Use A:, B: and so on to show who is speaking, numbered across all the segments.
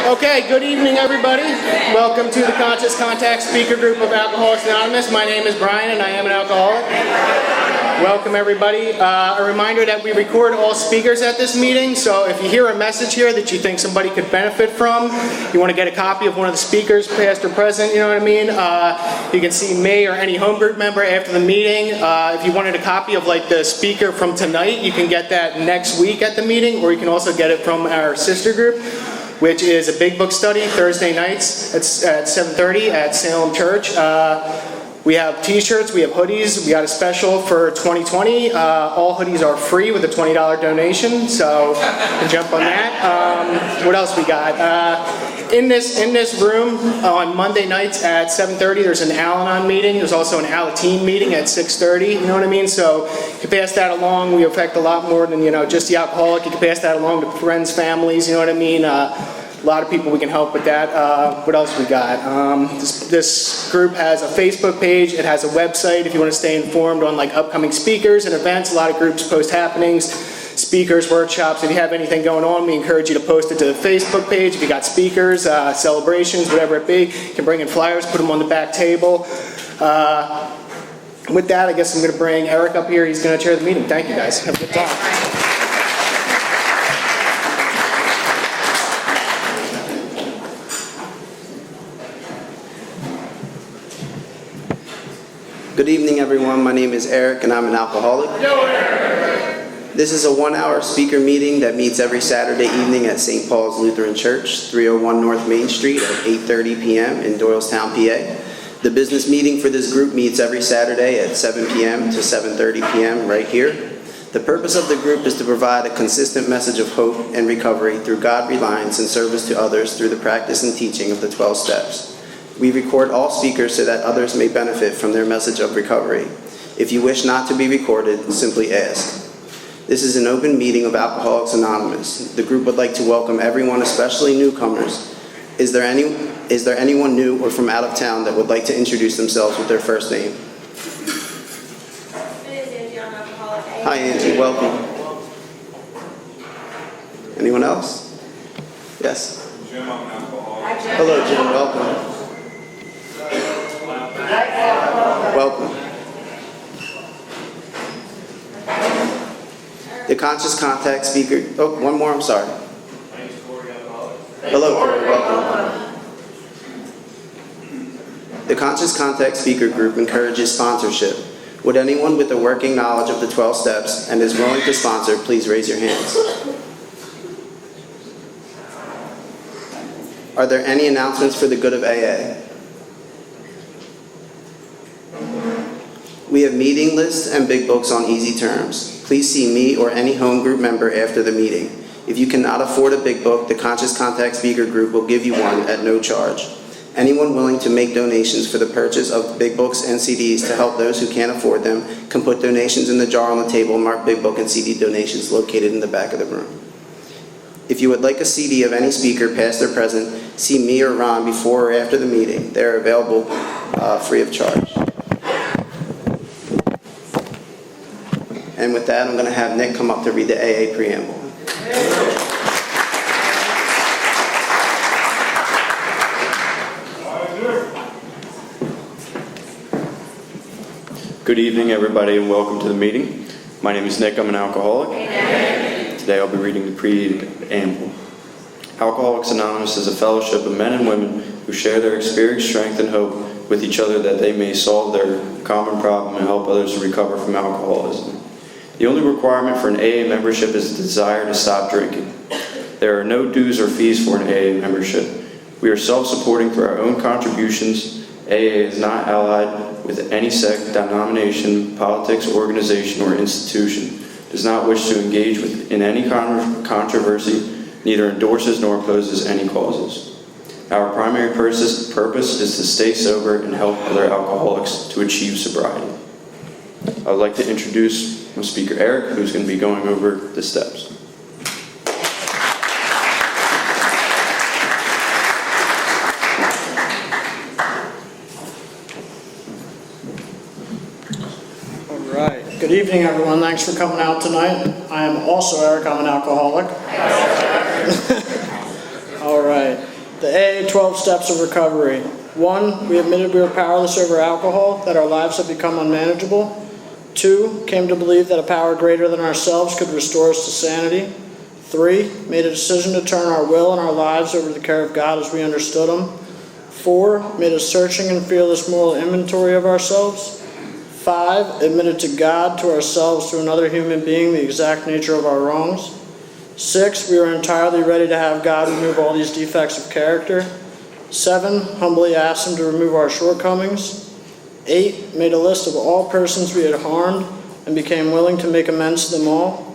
A: Okay, good evening everybody. Welcome to the Conscious Contact Speaker Group of Alcoholics Anonymous. My name is Brian and I am an alcoholic. Welcome everybody. A reminder that we record all speakers at this meeting, so if you hear a message here that you think somebody could benefit from, you want to get a copy of one of the speakers, past or present, you know what I mean? You can see me or any home group member after the meeting. If you wanted a copy of like the speaker from tonight, you can get that next week at the meeting, or you can also get it from our sister group, which is a big book study Thursday nights at 7:30 at Salem Church. We have t-shirts, we have hoodies, we got a special for 2020. All hoodies are free with a $20 donation, so you can jump on that. What else we got? In this room on Monday nights at 7:30, there's an Al-Anon meeting. There's also an Alateen meeting at 6:30, you know what I mean? So you can pass that along. We affect a lot more than, just the alcoholic. You can pass that along to friends, families, you know what I mean? A lot of people we can help with that. What else we got? This group has a Facebook page. It has a website if you want to stay informed on like upcoming speakers and events. A lot of groups post happenings, speakers, workshops. If you have anything going on, we encourage you to post it to the Facebook page. If you got speakers, celebrations, whatever it be, you can bring in flyers, put them on the back table. With that, I guess I'm going to bring Eric up here. He's going to chair the meeting. Thank you guys. Have a good time.
B: Good evening, everyone. My name is Eric, and I'm an alcoholic. This is a 1-hour speaker meeting that meets every Saturday evening at St. Paul's Lutheran Church, 301 North Main Street at 8:30 p.m. in Doylestown, PA. The business meeting for this group meets every Saturday at 7 p.m. to 7:30 p.m. right here. The purpose of the group is to provide a consistent message of hope and recovery through God reliance and service to others through the practice and teaching of the 12 steps. We record all speakers so that others may benefit from their message of recovery. If you wish not to be recorded, simply ask. This is an open meeting of Alcoholics Anonymous. The group would like to welcome everyone, especially newcomers. Is there anyone new or from out of town that would like to introduce themselves with their first name?
C: My name is Angie, I'm an alcoholic.
B: Hi Angie, welcome. Anyone else? Yes?
D: Jim, I'm an alcoholic.
C: Hi, Jim.
B: Hello Jim, welcome. Welcome. The Conscious Contact Speaker. Oh, one more, I'm sorry. Hello, Corey, welcome. The Conscious Contact Speaker Group encourages sponsorship. Would anyone with a working knowledge of the 12 steps and is willing to sponsor, please raise your hands. Are there any announcements for the good of AA? We have meeting lists and big books on easy terms. Please see me or any home group member after the meeting. If you cannot afford a big book, the Conscious Contact Speaker Group will give you one at no charge. Anyone willing to make donations for the purchase of big books and CDs to help those who can't afford them can put donations in the jar on the table marked big book and CD donations located in the back of the room. If you would like a CD of any speaker, past or present, see me or Ron before or after the meeting. They are available free of charge. And with that, I'm going to have Nick come up to read the AA preamble.
E: Good evening, everybody, and welcome to the meeting. My name is Nick. I'm an alcoholic. Today I'll be reading the preamble. Alcoholics Anonymous is a fellowship of men and women who share their experience, strength, and hope with each other that they may solve their common problem and help others to recover from alcoholism. The only requirement for an AA membership is the desire to stop drinking. There are no dues or fees for an AA membership. We are self-supporting through our own contributions. AA is not allied with any sect, denomination, politics, organization, or institution, does not wish to engage in any controversy, neither endorses nor opposes any causes. Our primary purpose is to stay sober and help other alcoholics to achieve sobriety. I would like to introduce my speaker Eric, who's going to be going over the steps.
A: Good evening, everyone. Thanks for coming out tonight. I am also Eric. I'm an alcoholic. All right.
C: The AA 12 Steps of Recovery. 1, we admitted we were powerless over alcohol, that our lives had become unmanageable. 2, came to believe that a power greater than ourselves could restore us to sanity. 3, made a decision to turn our will and our lives over to the care of God as we understood Him. 4, made a searching and fearless moral inventory of ourselves. 5, admitted to God, to ourselves, to another human being, the exact nature of our wrongs. 6, we were entirely ready to have God remove all these defects of character. 7, humbly asked Him to remove our shortcomings. 8, made a list of all persons we had harmed and became willing to make amends to them all.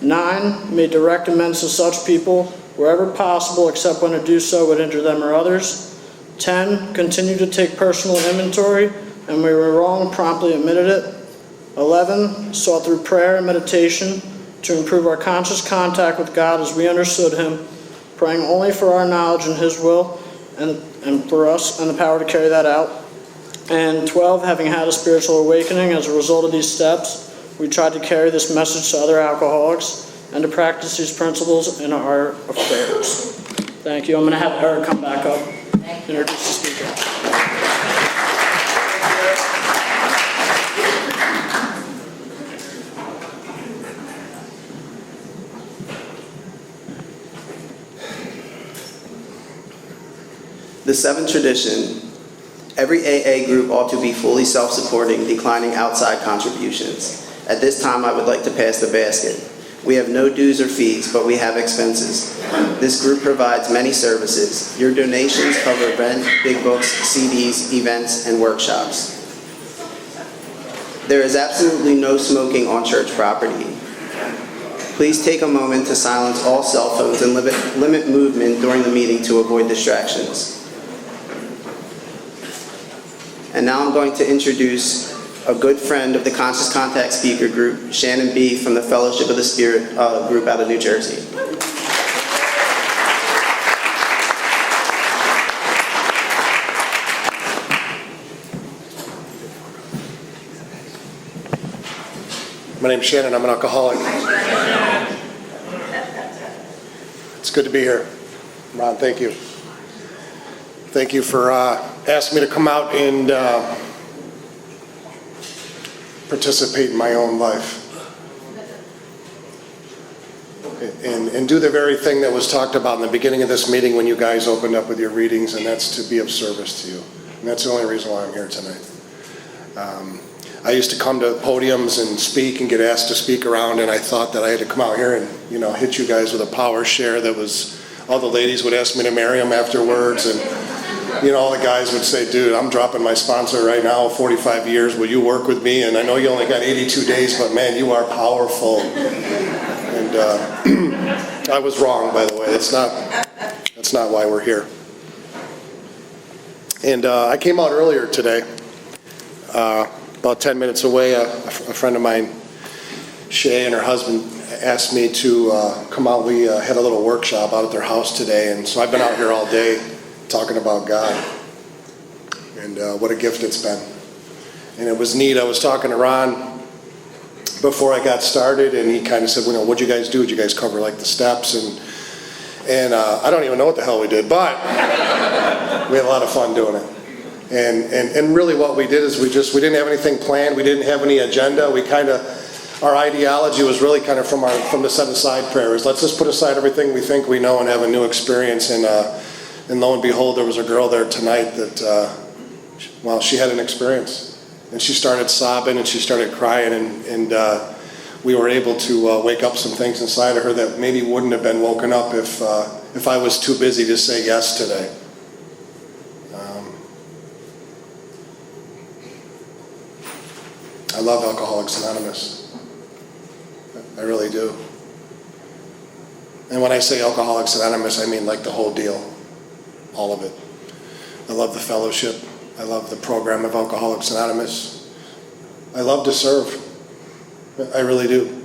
C: 9, made direct amends to such people wherever possible except when to do so would injure them or others. 10, continued to take personal inventory and we were wrong, promptly admitted it. 11, sought through prayer and meditation to improve our conscious contact with God as we understood Him, praying only for our knowledge and His will and for us and the power to carry that out. And 12, having had a spiritual awakening as a result of these steps, we tried to carry this message to other alcoholics and to practice these principles in our affairs. Thank you. I'm going to have Eric come back up and introduce the speaker.
B: The seventh tradition, every AA group ought to be fully self-supporting, declining outside contributions. At this time, I would like to pass the basket. We have no dues or fees, but we have expenses. This group provides many services. Your donations cover rent, big books, CDs, events, and workshops. There is absolutely no smoking on church property. Please take a moment to silence all cell phones and limit movement during the meeting to avoid distractions. And now I'm going to introduce a good friend of the Conscious Contact Speaker Group, SHannon B from the Fellowship of the Spirit group out of New Jersey.
D: My name's Shannon, I'm an alcoholic. It's good to be here. Ron, thank you. Thank you for asking me to come out and participate in my own life. And do the very thing that was talked about in the beginning of this meeting when you guys opened up with your readings, and that's to be of service to you. And that's the only reason why I'm here tonight. I used to come to podiums and speak and get asked to speak around, and I thought that I had to come out here and, hit you guys with a power share that was, all the ladies would ask me to marry them afterwards, and, all the guys would say, dude, I'm dropping my sponsor right now, 45 years, will you work with me? And I know you only got 82 days, but man, you are powerful. And I was wrong, by the way. That's not why we're here. And I came out earlier today, about 10 minutes away. A friend of mine, Shay, and her husband asked me to come out. We had a little workshop out at their house today, and so I've been out here all day talking about God, and what a gift it's been. And it was neat. I was talking to Ron before I got started, and he kind of said, what'd you guys do? Did you guys cover like the steps? And I don't even know what the hell we did, but we had a lot of fun doing it. And really what we did is we didn't have anything planned. We didn't have any agenda. Our ideology was really kind of from the set aside prayers. Let's just put aside everything we think we know and have a new experience. And lo and behold, there was a girl there tonight that, she had an experience. And she started sobbing and she started crying, and we were able to wake up some things inside of her that maybe wouldn't have been woken up if I was too busy to say yes today. I love Alcoholics Anonymous. I really do. And when I say Alcoholics Anonymous, I mean like the whole deal. All of it. I love the fellowship. I love the program of Alcoholics Anonymous. I love to serve. I really do.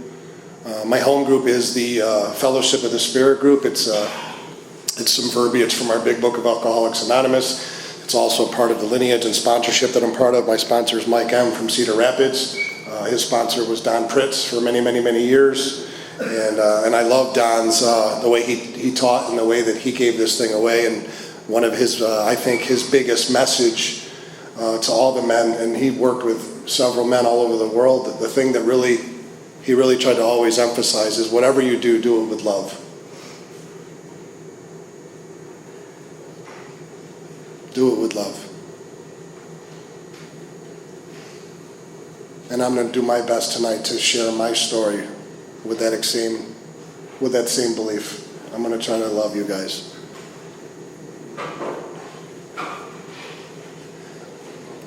D: My home group is the Fellowship of the Spirit group. It's some verbiage from our big book of Alcoholics Anonymous. It's also part of the lineage and sponsorship that I'm part of. My sponsor is Mike M. from Cedar Rapids. His sponsor was Don Pritz for many, many, many years. And I love Don's, the way he taught and the way that he gave this thing away. And one of his, I think, his biggest message to all the men, and he worked with several men all over the world. The thing that he really tried to always emphasize is whatever you do, do it with love. Do it with love. And I'm going to do my best tonight to share my story with that same belief. I'm going to try to love you guys.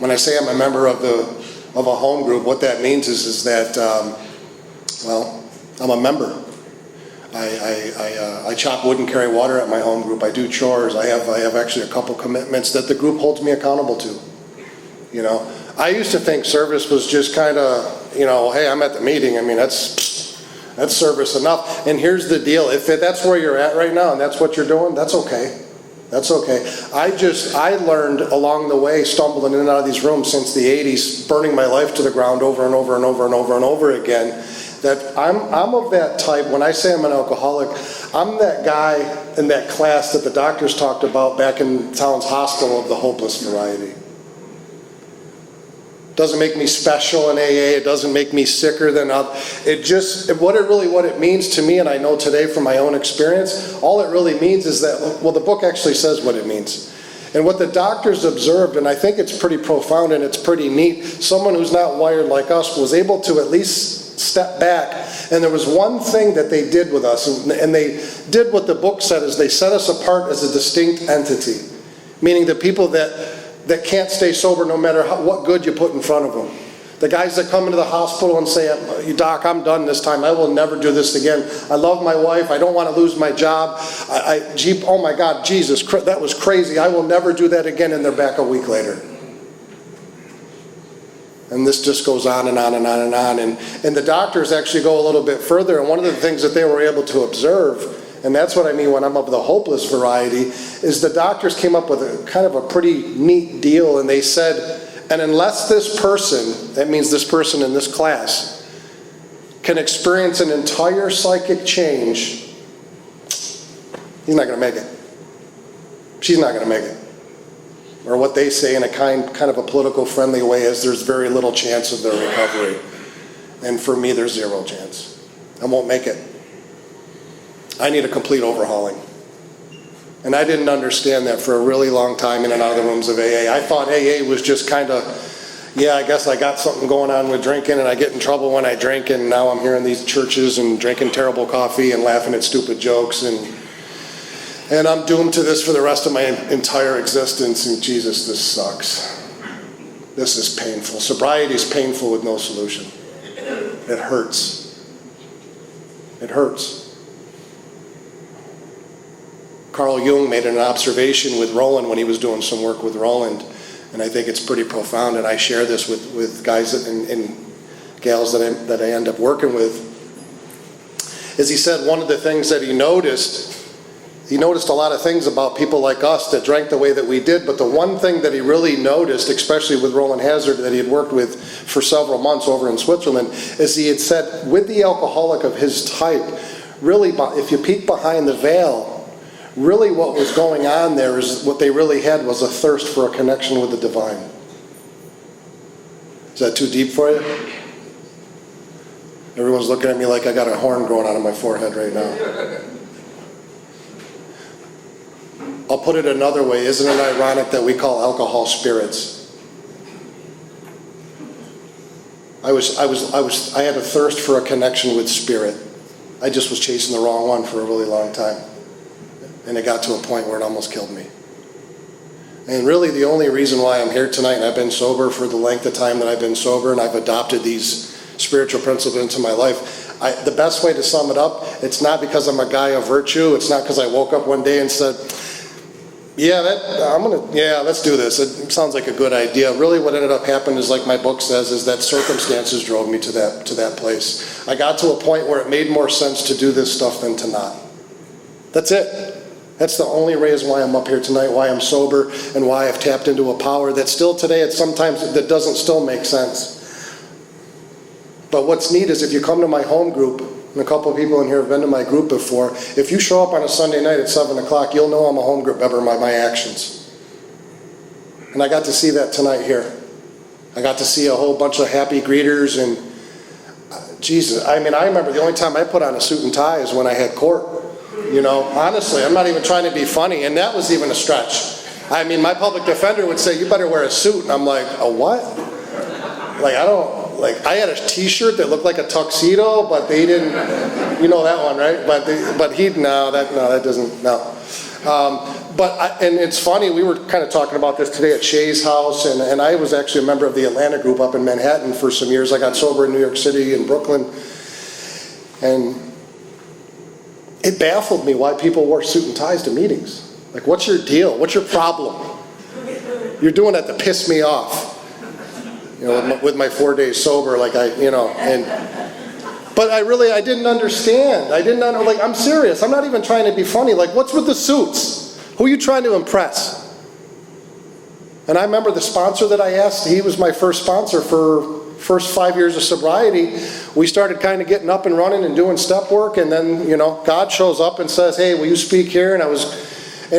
D: When I say I'm a member of a home group, what that means is that, I'm a member. I chop wood and carry water at my home group. I do chores. I have actually a couple commitments that the group holds me accountable to. You know, I used to think service was just kind of, hey, I'm at the meeting. I mean, that's service enough. And here's the deal: if that's where you're at right now and that's what you're doing, that's okay. That's okay. I learned along the way, stumbling in and out of these rooms since the 80s, burning my life to the ground over and over and over and over and over again, that I'm of that type. When I say I'm an alcoholic, I'm that guy in that class that the doctors talked about back in Towns Hospital of the hopeless variety. Doesn't make me special in AA. It doesn't make me sicker than others. What it means to me, and I know today from my own experience, all it really means is that, the book actually says what it means. And what the doctors observed, and I think it's pretty profound and it's pretty neat, someone who's not wired like us was able to at least step back. And there was one thing that they did with us, and they did what the book said, is they set us apart as a distinct entity. Meaning the people that can't stay sober no matter what good you put in front of them. The guys that come into the hospital and say, Doc, I'm done this time. I will never do this again. I love my wife. I don't want to lose my job. Oh my God, Jesus, that was crazy. I will never do that again. And they're back a week later. And this just goes on and on and on and on. And the doctors actually go a little bit further. And one of the things that they were able to observe, and that's what I mean when I'm of the hopeless variety, is the doctors came up with a kind of a pretty neat deal, and they said, and unless this person, that means this person in this class, can experience an entire psychic change, he's not going to make it. She's not going to make it. Or what they say in a kind of a political friendly way is there's very little chance of their recovery. And for me, there's zero chance. I won't make it. I need a complete overhauling. And I didn't understand that for a really long time in and out of the rooms of AA. I thought AA was just kind of, I guess I got something going on with drinking and I get in trouble when I drink, and now I'm here in these churches and drinking terrible coffee and laughing at stupid jokes, and I'm doomed to this for the rest of my entire existence, and Jesus, this sucks. This is painful. Sobriety is painful with no solution. It hurts. It hurts. Carl Jung made an observation with Roland when he was doing some work with Roland, and I think it's pretty profound, and I share this with guys and gals that I end up working with, is he said one of the things that he noticed a lot of things about people like us that drank the way that we did, but the one thing that he really noticed, especially with Roland Hazard that he had worked with for several months over in Switzerland, is he had said with the alcoholic of his type, really, if you peek behind the veil, really what was going on there is what they really had was a thirst for a connection with the divine. Is that too deep for you? Everyone's looking at me like I got a horn growing out of my forehead right now. I'll put it another way. Isn't it ironic that we call alcohol spirits? I had a thirst for a connection with spirit. I just was chasing the wrong one for a really long time. And it got to a point where it almost killed me. And really the only reason why I'm here tonight, and I've been sober for the length of time that I've been sober, and I've adopted these spiritual principles into my life, the best way to sum it up, it's not because I'm a guy of virtue. It's not because I woke up one day and said, let's do this. It sounds like a good idea. Really what ended up happening is, like my book says, is that circumstances drove me to that place. I got to a point where it made more sense to do this stuff than to not. That's it. That's the only reason why I'm up here tonight, why I'm sober, and why I've tapped into a power that still today, that doesn't still make sense. But what's neat is if you come to my home group, and a couple of people in here have been to my group before. If you show up on a Sunday night at 7 o'clock, you'll know I'm a home group member by my actions. And I got to see that tonight here. I got to see a whole bunch of happy greeters, and Jesus, I mean, I remember the only time I put on a suit and tie is when I had court. You know, honestly, I'm not even trying to be funny, and that was even a stretch. I mean, my public defender would say, you better wear a suit, and I'm like, a what? Like, I had a t-shirt that looked like a tuxedo, but they didn't, you know that one, right? But that doesn't, no. And it's funny, we were kind of talking about this today at Shay's house, and I was actually a member of the Atlanta group up in Manhattan for some years. I got sober in New York City and Brooklyn, and it baffled me why people wore suit and ties to meetings. Like, what's your deal? What's your problem? You're doing that to piss me off. You know, with my 4 days sober, like but I didn't understand. Like, I'm serious. I'm not even trying to be funny. Like, what's with the suits? Who are you trying to impress? And I remember the sponsor that I asked, he was my first sponsor for first 5 years of sobriety. We started kind of getting up and running and doing step work, and then, you know, God shows up and says, hey, will you speak here? And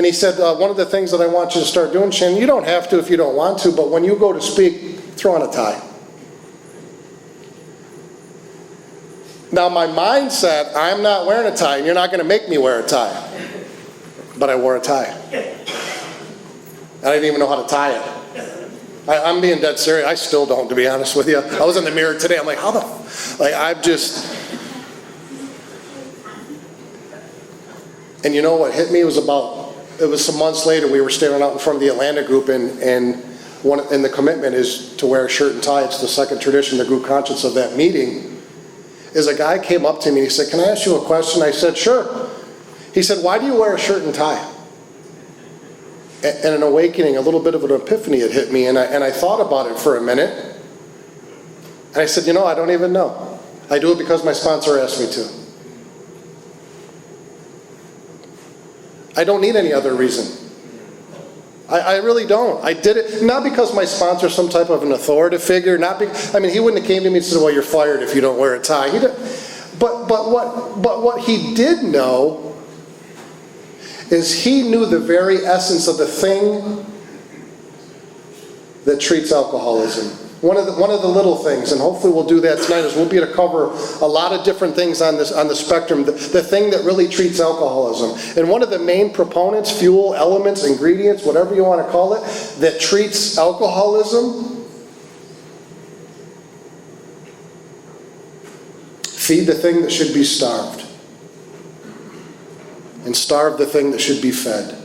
D: he said, one of the things that I want you to start doing, Shannon, you don't have to if you don't want to, but when you go to speak, throw on a tie. Now my mind said, I'm not wearing a tie, and you're not going to make me wear a tie. But I wore a tie. I didn't even know how to tie it. I'm being dead serious. I still don't, to be honest with you. I was in the mirror today. I'm like, and you know what hit me? It was some months later. We were standing out in front of the Atlanta group, and the commitment is to wear a shirt and tie. It's the second tradition, the group conscience of that meeting. Is a guy came up to me and he said, can I ask you a question? I said, sure. He said, why do you wear a shirt and tie? And an awakening, a little bit of an epiphany had hit me, and I thought about it for a minute. And I said, you know, I don't even know. I do it because my sponsor asked me to. I don't need any other reason. I really don't. I did it not because my sponsor is some type of an authoritative figure. He wouldn't have came to me and said, well, you're fired if you don't wear a tie. But what he did know is he knew the very essence of the thing that treats alcoholism. One of the little things, and hopefully we'll do that tonight, is we'll be able to cover a lot of different things on the spectrum, the thing that really treats alcoholism. And one of the main proponents, fuel, elements, ingredients, whatever you want to call it, that treats alcoholism, feed the thing that should be starved. And starve the thing that should be fed,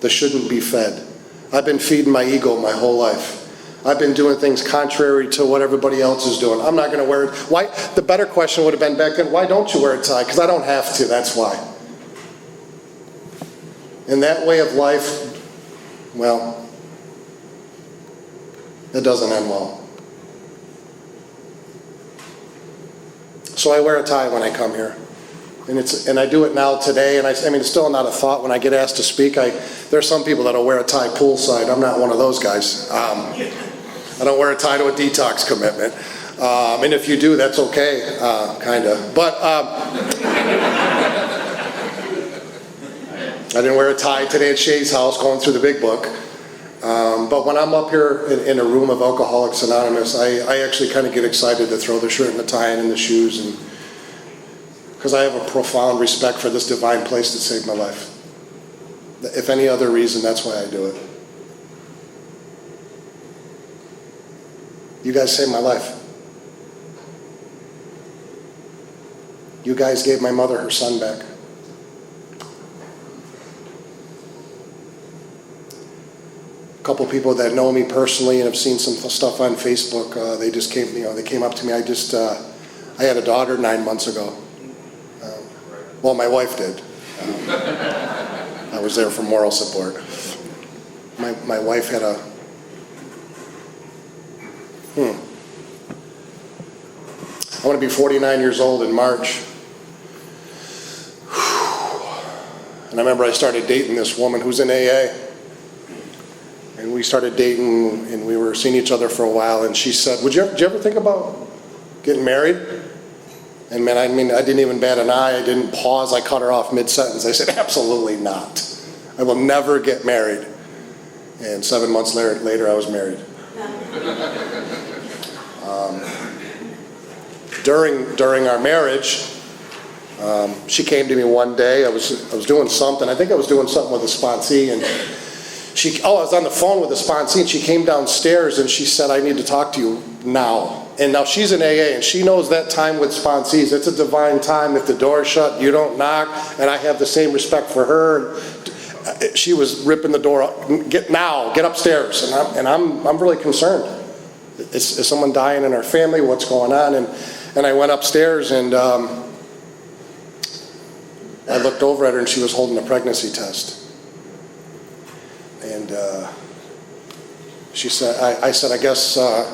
D: that shouldn't be fed. I've been feeding my ego my whole life. I've been doing things contrary to what everybody else is doing. I'm not going to wear it. Why? The better question would have been back then, why don't you wear a tie? Because I don't have to, that's why. And that way of life, well, it doesn't end well. So I wear a tie when I come here. And I do it now today, and it's still not a thought when I get asked to speak. There's some people that'll wear a tie poolside. I'm not one of those guys. I don't wear a tie to a detox commitment. And if you do, that's okay, kind of. But I didn't wear a tie today at Shay's house going through the big book. But when I'm up here in a room of Alcoholics Anonymous, I actually kind of get excited to throw the shirt and the tie and the shoes, and because I have a profound respect for this divine place that saved my life. If any other reason, that's why I do it. You guys saved my life. You guys gave my mother her son back. A couple people that know me personally and have seen some stuff on Facebook, they just came, they came up to me. I had a daughter 9 months ago. Well, my wife did. I was there for moral support. My wife had a... I'm going to be 49 years old in March. And I remember I started dating this woman who's in AA. And we started dating, and we were seeing each other for a while, and she said, did you ever think about getting married? And man, I mean, I didn't even bat an eye. I didn't pause. I cut her off mid-sentence. I said, absolutely not. I will never get married. And 7 months later, I was married. During our marriage, she came to me one day. I was doing something. I think I was doing something with a sponsee, and I was on the phone with a sponsee, and she came downstairs and she said, I need to talk to you now. And now she's in AA, and she knows that time with sponsees, it's a divine time. If the door's shut, you don't knock, and I have the same respect for her. She was ripping the door up. Get upstairs. And I'm really concerned. Is someone dying in our family? What's going on? And I went upstairs, and I looked over at her, and she was holding a pregnancy test. And she said, I said, I guess I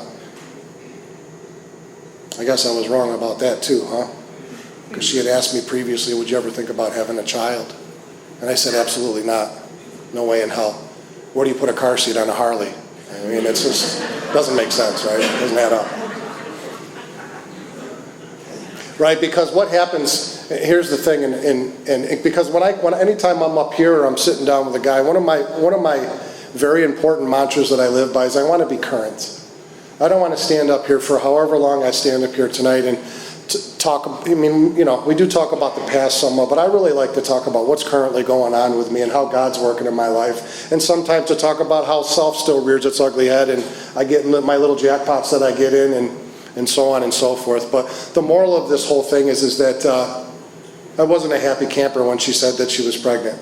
D: was wrong about that too, huh? Because she had asked me previously, would you ever think about having a child? And I said, absolutely not. No way in hell. Where do you put a car seat on a Harley? I mean, it just doesn't make sense, right? It doesn't add up. Right, because what happens, here's the thing, and because anytime I'm up here or I'm sitting down with a guy, one of my very important mantras that I live by is I want to be current. I don't want to stand up here for however long I stand up here tonight and talk. I mean, you know, we do talk about the past somewhat, but I really like to talk about what's currently going on with me and how God's working in my life, and sometimes to talk about how self still rears its ugly head, and I get in my little jackpots that I get in, and so on and so forth. But the moral of this whole thing is that I wasn't a happy camper when she said that she was pregnant.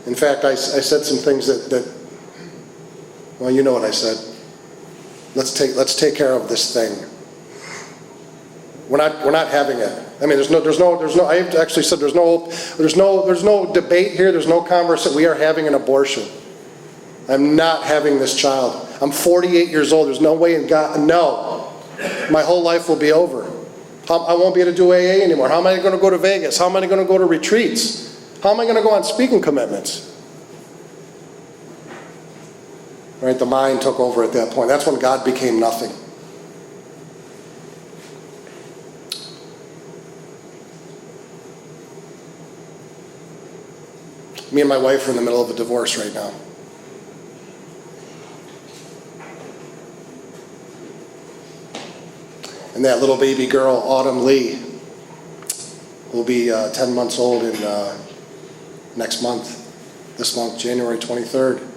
D: In fact, I said some things that well, you know what I said. Let's take care of this thing. We're not having it. I mean, there's no. I actually said there's no debate here. There's no conversation. We are having an abortion. I'm not having this child. I'm 48 years old. There's no way in God. No, my whole life will be over. I won't be able to do AA anymore. How am I going to go to Vegas? How am I going to go to retreats? How am I going to go on speaking commitments? Right, the mind took over at that point. That's when God became nothing. Me and my wife are in the middle of a divorce right now. And that little baby girl, Autumn Lee, will be 10 months old in this month, January 23rd.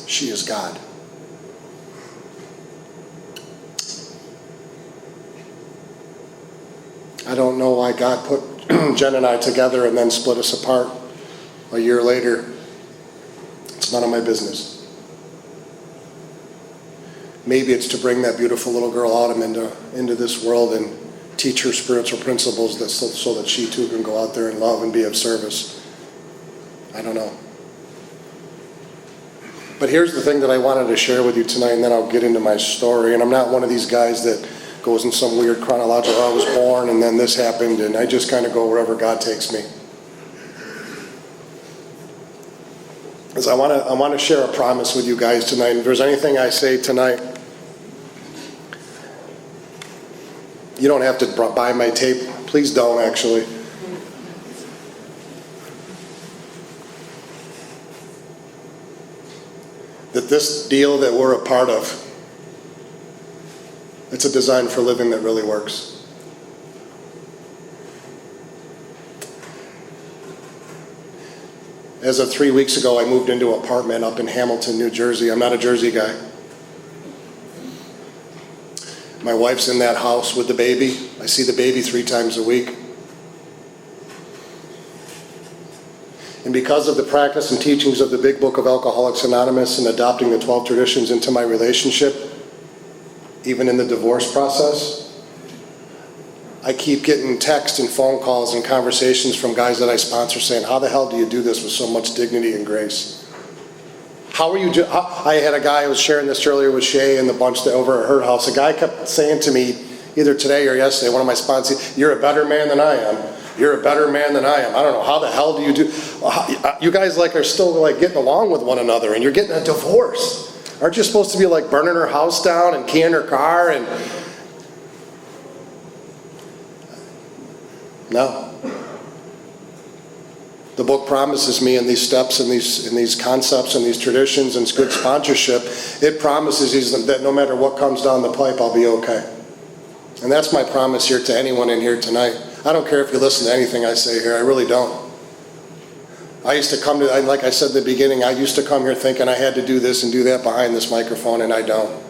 D: She is God. I don't know why God put Jen and I together and then split us apart a year later. It's none of my business. Maybe it's to bring that beautiful little girl Autumn into this world and teach her spiritual principles so that she too can go out there and love and be of service. I don't know. But here's the thing that I wanted to share with you tonight, and then I'll get into my story. And I'm not one of these guys that goes in some weird chronological, I was born and then this happened, and I just kind of go wherever God takes me. Because I want to share a promise with you guys tonight. If there's anything I say tonight, you don't have to buy my tape. Please don't, actually. That this deal that we're a part of, it's a design for living that really works. As of 3 weeks ago, I moved into an apartment up in Hamilton, New Jersey. I'm not a Jersey guy. My wife's in that house with the baby. I see the baby 3 times a week. And because of the practice and teachings of the Big Book of Alcoholics Anonymous and adopting the 12 traditions into my relationship, even in the divorce process, I keep getting texts and phone calls and conversations from guys that I sponsor saying, how the hell do you do this with so much dignity and grace? How are you I had a guy, I was sharing this earlier with Shay and the bunch that over at her house, a guy kept saying to me, either today or yesterday, one of my sponsors, you're a better man than I am. You're a better man than I am. I don't know, how the hell do you do? You guys like are still like getting along with one another and you're getting a divorce. Aren't you supposed to be like burning her house down and keying her car and... No. The book promises me in these steps and these concepts and these traditions and good sponsorship, it promises that no matter what comes down the pipe, I'll be okay. And that's my promise here to anyone in here tonight. I don't care if you listen to anything I say here, I really don't. I used to come to, like I said at the beginning, I used to come here thinking I had to do this and do that behind this microphone, and I don't.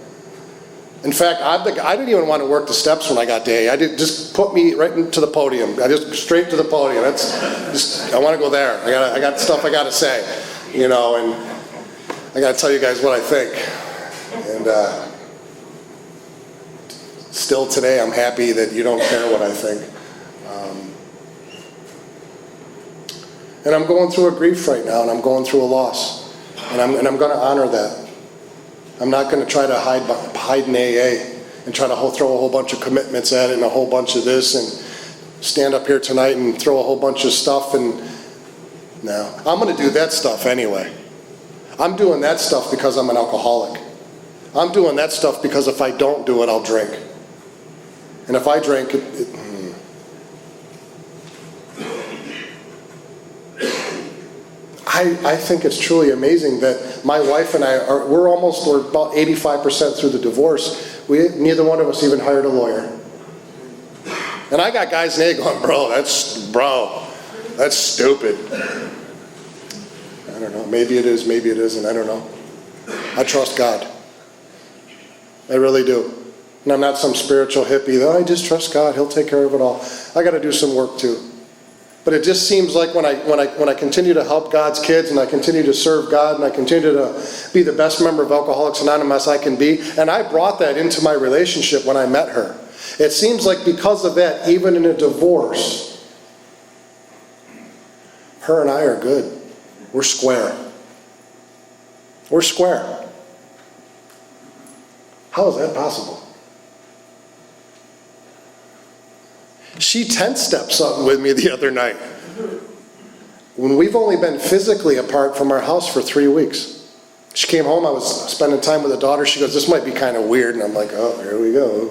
D: In fact, I didn't even want to work the steps when I got to AA. Just put me right into the podium. I just straight to the podium. I want to go there. I got stuff I got to say, you know, and I got to tell you guys what I think. And still today, I'm happy that you don't care what I think. And I'm going through a grief right now, and I'm going through a loss, and I'm going to honor that. I'm not going to try to hide in AA and try to throw a whole bunch of commitments at it and a whole bunch of this and stand up here tonight and throw a whole bunch of stuff. And no, I'm going to do that stuff anyway. I'm doing that stuff because I'm an alcoholic. I'm doing that stuff because if I don't do it, I'll drink. And if I drink, I think it's truly amazing that my wife and I we're about 85% through the divorce. Neither one of us even hired a lawyer. And I got guys in there going, bro, that's stupid. I don't know, maybe it is, maybe it isn't, I don't know. I trust God. I really do. And I'm not some spiritual hippie, though. I just trust God, He'll take care of it all. I got to do some work too. But it just seems like when I continue to help God's kids and I continue to serve God and I continue to be the best member of Alcoholics Anonymous I can be, and I brought that into my relationship when I met her. It seems like because of that, even in a divorce, her and I are good. We're square. We're square. How is that possible? She 10-stepped something with me the other night. When we've only been physically apart from our house for 3 weeks. She came home, I was spending time with the daughter, she goes, this might be kind of weird, and I'm like, oh, here we go.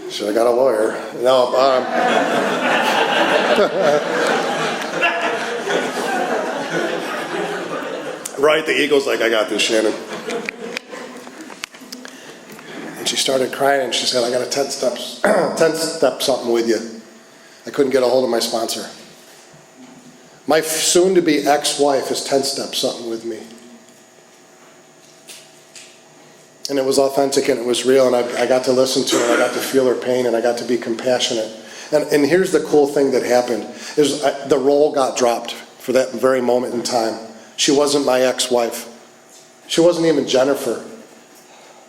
D: Should have got a lawyer. No, right, the ego's like, I got this, Shannon. She started crying and she said, I got a 10-step something with you. I couldn't get a hold of my sponsor. My soon-to-be ex-wife is 10-step something with me. And it was authentic and it was real, and I got to listen to her, I got to feel her pain, and I got to be compassionate. And here's the cool thing that happened, is the role got dropped for that very moment in time. She wasn't my ex-wife. She wasn't even Jennifer.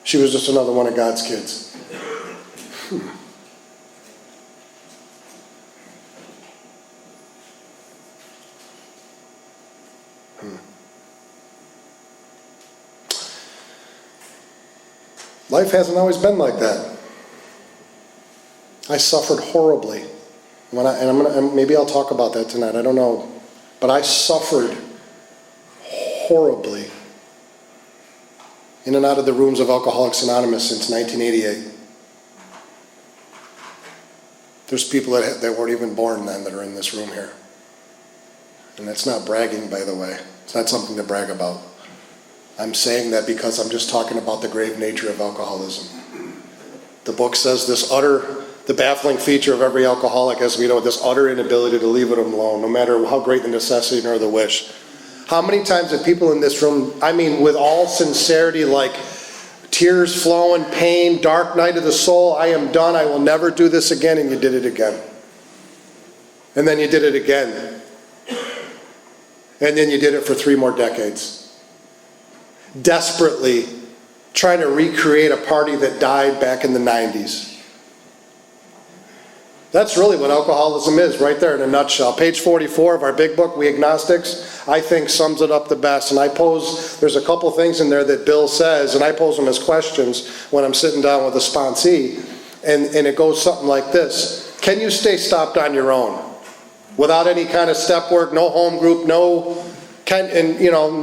D: She was just another one of God's kids. Life hasn't always been like that. I suffered horribly. Maybe I'll talk about that tonight, I don't know. But I suffered horribly in and out of the rooms of Alcoholics Anonymous since 1988. There's people that weren't even born then that are in this room here. And that's not bragging, by the way. It's not something to brag about. I'm saying that because I'm just talking about the grave nature of alcoholism. The book says the baffling feature of every alcoholic, as we know, this utter inability to leave it alone, no matter how great the necessity nor the wish. How many times have people in this room, I mean with all sincerity, like tears flowing, pain, dark night of the soul, I am done, I will never do this again, and you did it again. And then you did it again. And then you did it for 3 more decades. Desperately trying to recreate a party that died back in the 90s. That's really what alcoholism is, right there in a nutshell. Page 44 of our big book, We Agnostics, I think sums it up the best. And there's a couple things in there that Bill says, and I pose them as questions when I'm sitting down with a sponsee. And it goes something like this. Can you stay stopped on your own? Without any kind of step work, no home group,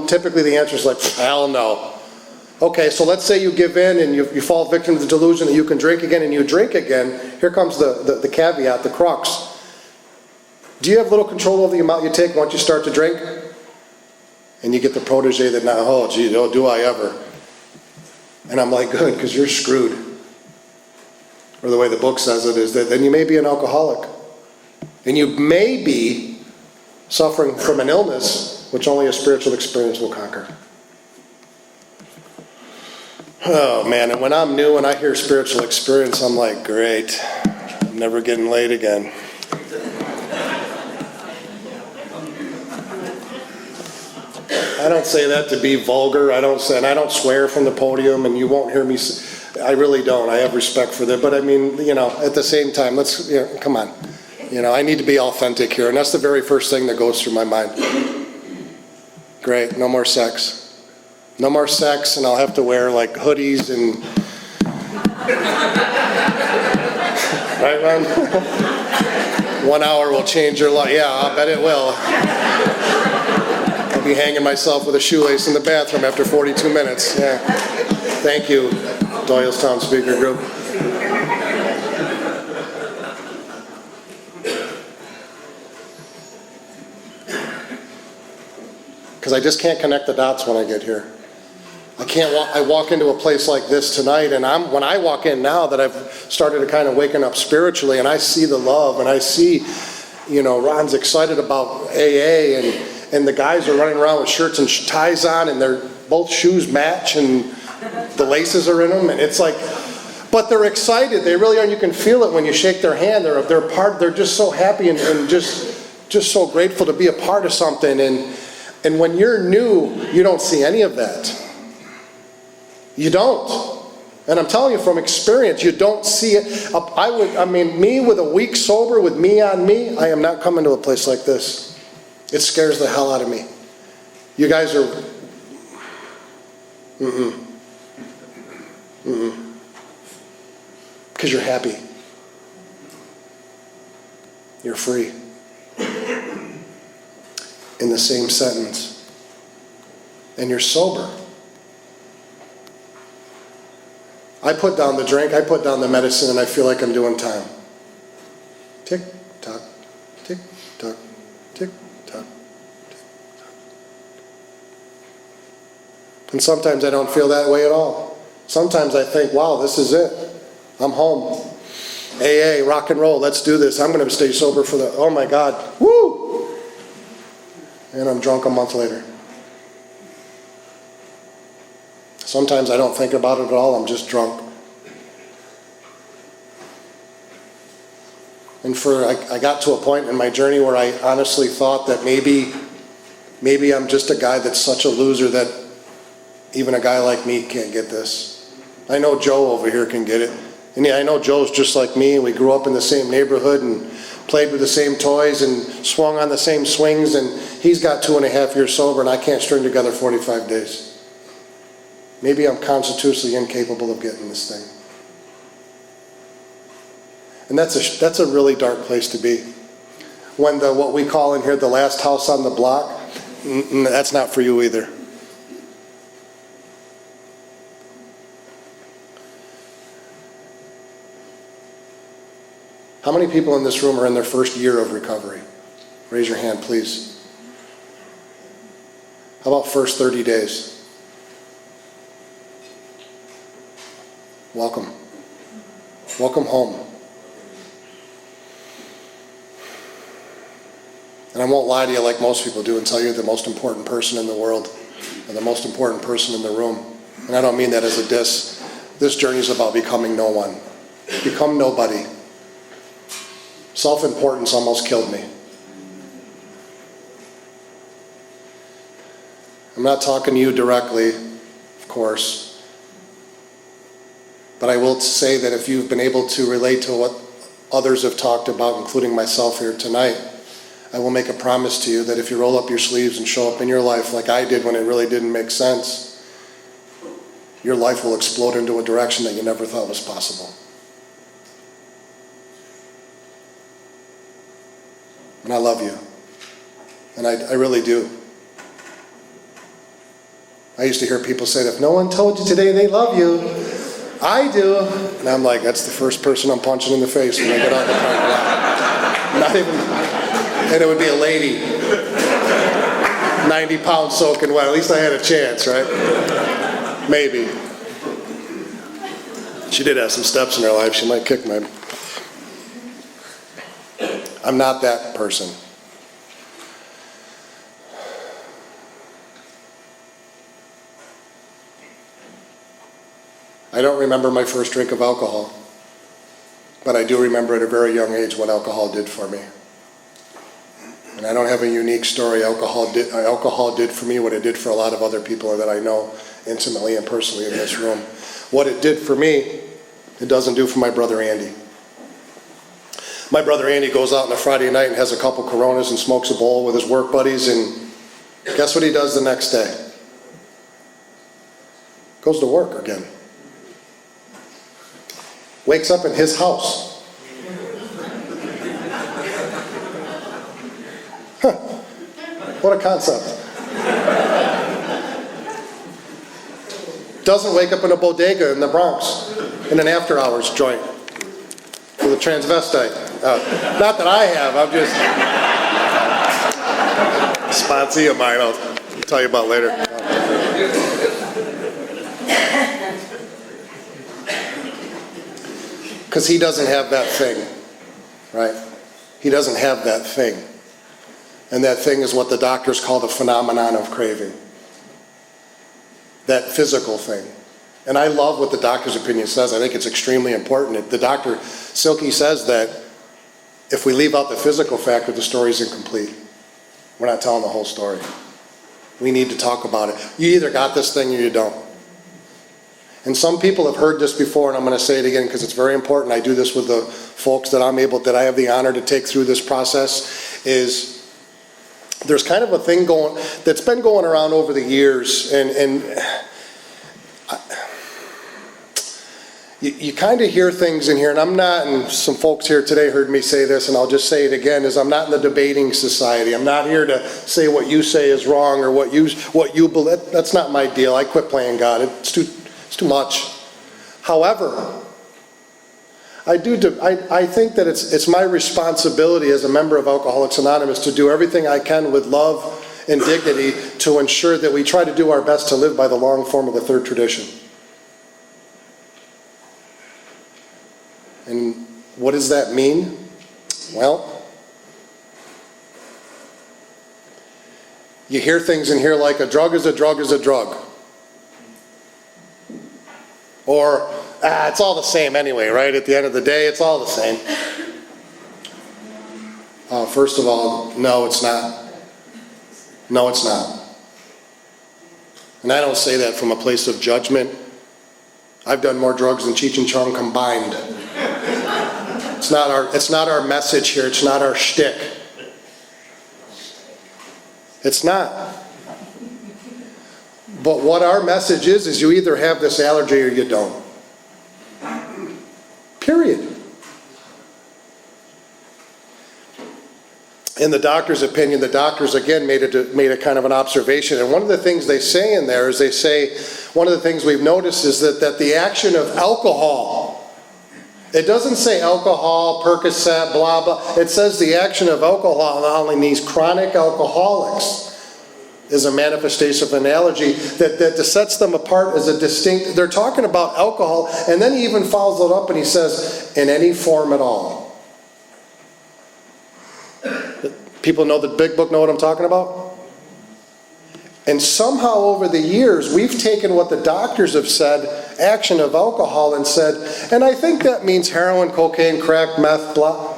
D: typically the answer is like, hell no. Okay, so let's say you give in and you fall victim to the delusion that you can drink again and you drink again. Here comes the caveat, the crux. Do you have little control over the amount you take once you start to drink? And you get the protege that, oh gee, do I ever. And I'm like, good, because you're screwed. Or the way the book says it is that then you may be an alcoholic. And you may be suffering from an illness which only a spiritual experience will conquer. Oh man, and when I'm new and I hear spiritual experience, I'm like, great, I'm never getting laid again. I don't say that to be vulgar. I don't swear from the podium, and you won't hear me. I really don't. I have respect for that, but I mean, at the same time, come on. I need to be authentic here, and that's the very first thing that goes through my mind. Great, no more sex. No more sex, and I'll have to wear like hoodies and... Right, Ron? 1 hour will change your life. Yeah, I bet it will. I'll be hanging myself with a shoelace in the bathroom after 42 minutes. Yeah. Thank you, Doylestown Speaker Group. Because I just can't connect the dots when I get here. I walk into a place like this tonight, and when I walk in now that I've started to kind of waken up spiritually, and I see the love, and I see, Ron's excited about AA, and the guys are running around with shirts and ties on, and both shoes match, and the laces are in them, and it's like, but they're excited. They really are. You can feel it when you shake their hand. They're just so happy and just so grateful to be a part of something. And when you're new, you don't see any of that. You don't. And I'm telling you from experience, you don't see it. Me with a week sober, with me on me, I am not coming to a place like this. It scares the hell out of me. You guys are, because you're happy. You're free. In the same sentence. And you're sober. I put down the drink, I put down the medicine, and I feel like I'm doing time. Tick, tock, tick, tock, tick, tock, tick, tock. And sometimes I don't feel that way at all. Sometimes I think, wow, this is it. I'm home. AA, rock and roll, let's do this. I'm going to stay sober oh my God, woo! And I'm drunk a month later. Sometimes I don't think about it at all, I'm just drunk. And I got to a point in my journey where I honestly thought that maybe I'm just a guy that's such a loser that even a guy like me can't get this. I know Joe over here can get it. And yeah, I know Joe's just like me, and we grew up in the same neighborhood and played with the same toys and swung on the same swings, and he's got 2.5 years sober, and I can't string together 45 days. Maybe I'm constitutionally incapable of getting this thing. And that's a really dark place to be. When what we call in here the last house on the block, that's not for you either. How many people in this room are in their first year of recovery? Raise your hand, please. How about first 30 days? Welcome. Welcome home. And I won't lie to you like most people do and tell you the most important person in the world and the most important person in the room. And I don't mean that as a diss. This journey is about becoming no one. Become nobody. Self-importance almost killed me. I'm not talking to you directly, of course. But I will say that if you've been able to relate to what others have talked about, including myself here tonight, I will make a promise to you that if you roll up your sleeves and show up in your life like I did when it really didn't make sense, your life will explode into a direction that you never thought was possible. And I love you. And I really do. I used to hear people say that if no one told you today they love you, I do. And I'm like, that's the first person I'm punching in the face when I get out of the parking lot. Not even, and it would be a lady. 90 pounds soaking wet. At least I had a chance, right? Maybe. She did have some steps in her life. She might kick my... I'm not that person. I don't remember my first drink of alcohol, but I do remember at a very young age what alcohol did for me. And I don't have a unique story. Alcohol did for me what it did for a lot of other people that I know intimately and personally in this room. What it did for me, it doesn't do for my brother Andy. My brother Andy goes out on a Friday night and has a couple Coronas and smokes a bowl with his work buddies, and guess what he does the next day? Goes to work again. Wakes up in his house. Huh. What a concept. Doesn't wake up in a bodega in the Bronx in an after-hours joint with a transvestite. Not that I have, I'm just... Sponsee of mine, I'll tell you about later. Because he doesn't have that thing, right? He doesn't have that thing. And that thing is what the doctors call the phenomenon of craving. That physical thing. And I love what the doctor's opinion says. I think it's extremely important. The doctor, Silky, says that if we leave out the physical factor, the story's incomplete. We're not telling the whole story. We need to talk about it. You either got this thing or you don't. And some people have heard this before, and I'm going to say it again because it's very important. I do this with the folks that I have the honor to take through this process, is there's kind of a thing that's been going around over the years, and you kind of hear things in here, and I'm not, and some folks here today heard me say this, and I'll just say it again, is I'm not in the debating society. I'm not here to say what you say is wrong or what you believe. That's not my deal. I quit playing God. It's too much. However, I think that it's my responsibility as a member of Alcoholics Anonymous to do everything I can with love and dignity to ensure that we try to do our best to live by the long form of the third tradition. And what does that mean? Well, you hear things in here like a drug is a drug is a drug. Or, it's all the same anyway, right? At the end of the day, it's all the same. First of all, no, it's not. No, it's not. And I don't say that from a place of judgment. I've done more drugs than Cheech and Chong combined. It's not our message here. It's not our shtick. It's not. But what our message is you either have this allergy or you don't. Period. In the doctor's opinion, the doctors again made a kind of an observation, and one of the things they say in there is one of the things we've noticed is that the action of alcohol, it doesn't say alcohol, Percocet, blah, blah. It says the action of alcohol on these chronic alcoholics is a manifestation of an allergy that sets them apart as a distinct. They're talking about alcohol, and then he even follows it up and he says, in any form at all. People know the big book, know what I'm talking about? And somehow over the years, we've taken what the doctors have said, action of alcohol, and said, and I think that means heroin, cocaine, crack, meth, blah.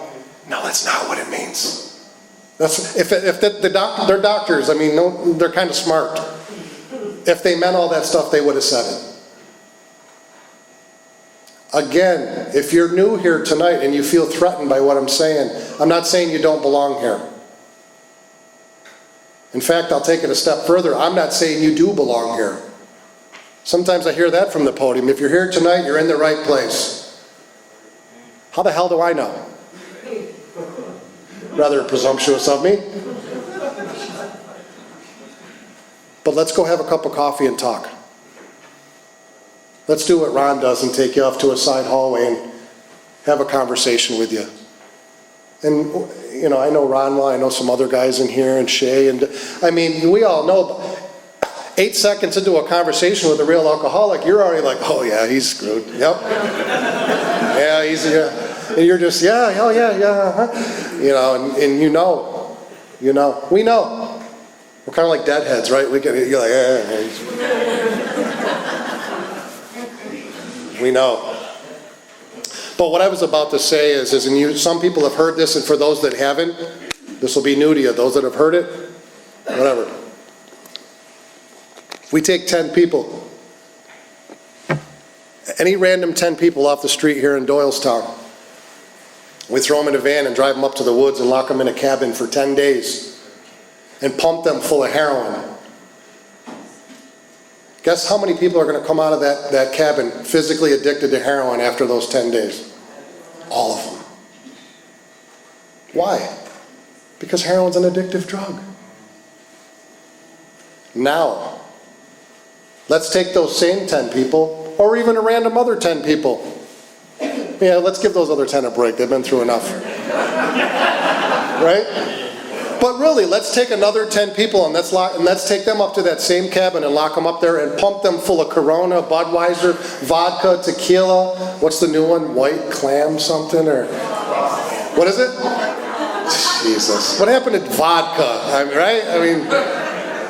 D: No, that's not what it means. That's, if they're doctors, I mean, no, they're kind of smart. If they meant all that stuff, they would have said it. Again, if you're new here tonight and you feel threatened by what I'm saying, I'm not saying you don't belong here. In fact, I'll take it a step further. I'm not saying you do belong here. Sometimes I hear that from the podium. If you're here tonight, you're in the right place. How the hell do I know? Rather presumptuous of me. But let's go have a cup of coffee and talk. Let's do what Ron does and take you off to a side hallway and have a conversation with you. And, you know, I know Ron well, I know some other guys in here, and Shay, and I mean, we all know 8 seconds into a conversation with a real alcoholic, you're already like, oh yeah, he's screwed. Yep. Yeah, he's, yeah. And you're just, yeah, oh yeah, yeah, uh-huh. You know, and you know, we know. We're kind of like deadheads, right? You're like, we know. But what I was about to say is and some people have heard this, and for those that haven't, this will be new to you. Those that have heard it, whatever. We take 10 people. Any random 10 people off the street here in Doylestown. We throw them in a van and drive them up to the woods and lock them in a cabin for 10 days and pump them full of heroin. Guess how many people are going to come out of that cabin physically addicted to heroin after those 10 days? All of them. Why? Because heroin's an addictive drug. Now, let's take those same 10 people, or even a random other 10 people. Yeah, let's give those other 10 a break. They've been through enough. Right? But really, let's take another 10 people and let's take them up to that same cabin and lock them up there and pump them full of Corona, Budweiser, vodka, tequila. What's the new one? White clam something, or what is it? Jesus. What happened to vodka?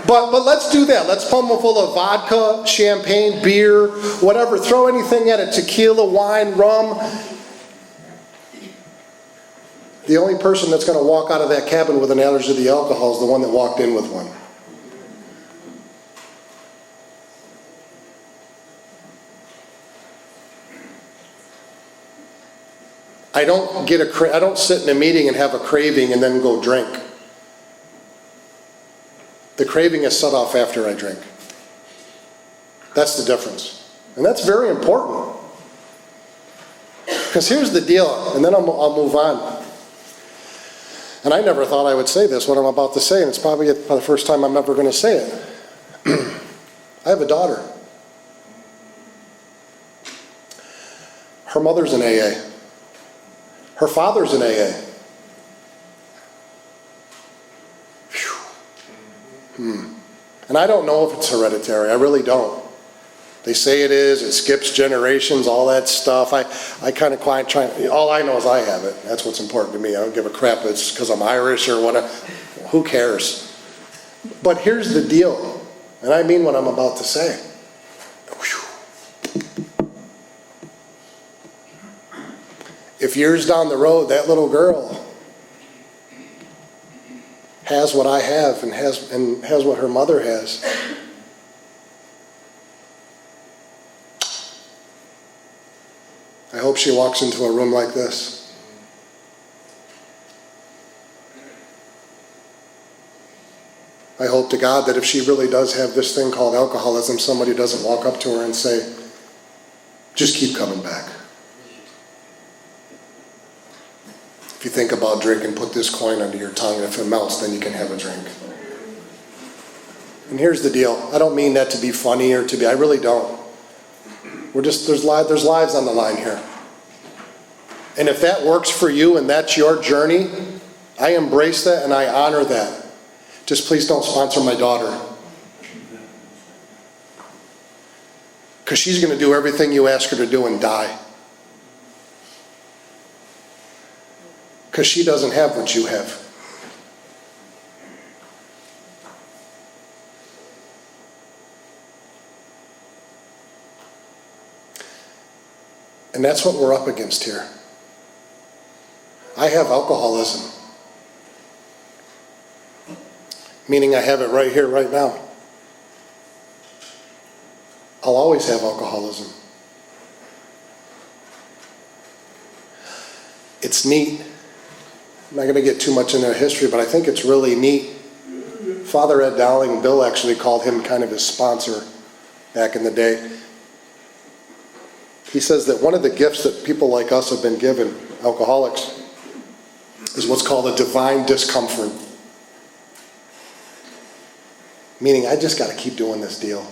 D: But let's do that. Let's pump them full of vodka, champagne, beer, whatever. Throw anything at it, tequila, wine, rum. The only person that's going to walk out of that cabin with an allergy to the alcohol is the one that walked in with one. I don't sit in a meeting and have a craving and then go drink. The craving is set off after I drink. That's the difference. And that's very important. Because here's the deal, and then I'll move on. And I never thought I would say this, what I'm about to say, and it's probably the first time I'm ever going to say it. I have a daughter. Her mother's in AA. Her father's in AA. And I don't know if it's hereditary. I really don't. They say it is. It skips generations, all that stuff. I kind of try. All I know is I have it. That's what's important to me. I don't give a crap. It's because I'm Irish or whatever. Who cares? But here's the deal, and I mean what I'm about to say. If years down the road, that little girl has what I have and has what her mother has, I hope she walks into a room like this. I hope to God that if she really does have this thing called alcoholism, somebody doesn't walk up to her and say, just keep coming back. If you think about drinking, put this coin under your tongue, and if it melts, then you can have a drink. And here's the deal. I don't mean that to be funny or to be, I really don't. There's lives on the line here. And if that works for you and that's your journey, I embrace that and I honor that. Just please don't sponsor my daughter. Because she's going to do everything you ask her to do and die. Because she doesn't have what you have. And that's what we're up against here. I have alcoholism. Meaning I have it right here, right now. I'll always have alcoholism. it's neat. I'm not going to get too much into history, but I think it's really neat. Father Ed Dowling, Bill actually called him kind of his sponsor back in the day. He says that one of the gifts that people like us have been given, alcoholics, is what's called a divine discomfort. Meaning, I just got to keep doing this deal.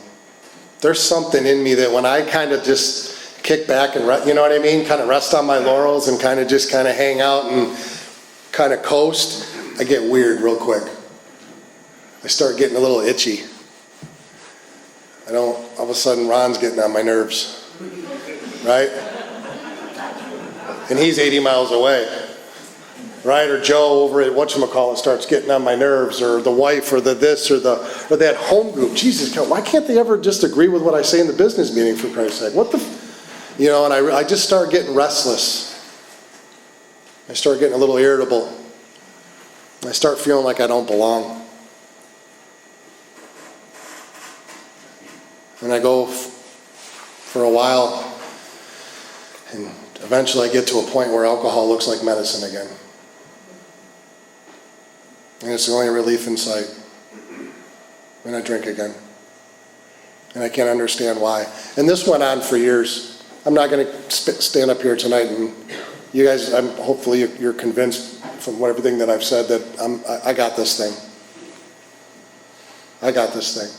D: There's something in me that when I kind of just kick back and, you know what I mean? Kind of rest on my laurels and kind of just kind of hang out and kind of coast, I get weird real quick. I start getting a little itchy. All of a sudden Ron's getting on my nerves, right? And he's 80 miles away, right? Or Joe over at whatchamacallit starts getting on my nerves, or the wife, or the this, or that home group. Jesus, why can't they ever just agree with what I say in the business meeting, for Christ's sake? What the, and I just start getting restless. I start getting a little irritable. I start feeling like I don't belong. And I go for a while, and eventually I get to a point where alcohol looks like medicine again. And it's the only relief in sight. And I drink again. And I can't understand why. And this went on for years. I'm not going to stand up here tonight and you guys, hopefully you're convinced from everything that I've said that I got this thing. I got this thing.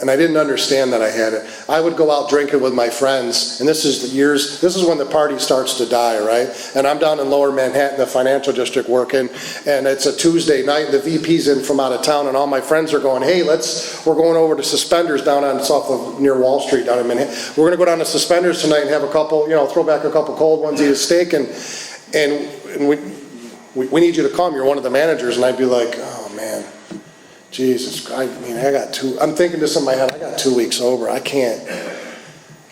D: And I didn't understand that I had it. I would go out drinking with my friends, and this is when the party starts to die, right? And I'm down in Lower Manhattan, the financial district, working, and it's a Tuesday night, and the VP's in from out of town, and all my friends are going, hey, we're going over to Suspenders down on near Wall Street down in Manhattan. We're going to go down to Suspenders tonight and have a couple, throw back a couple cold ones, eat a steak, and we need you to come. You're one of the managers. And I'd be like, oh man. Jesus, I'm thinking this in my head, I got 2 weeks sober, I can't,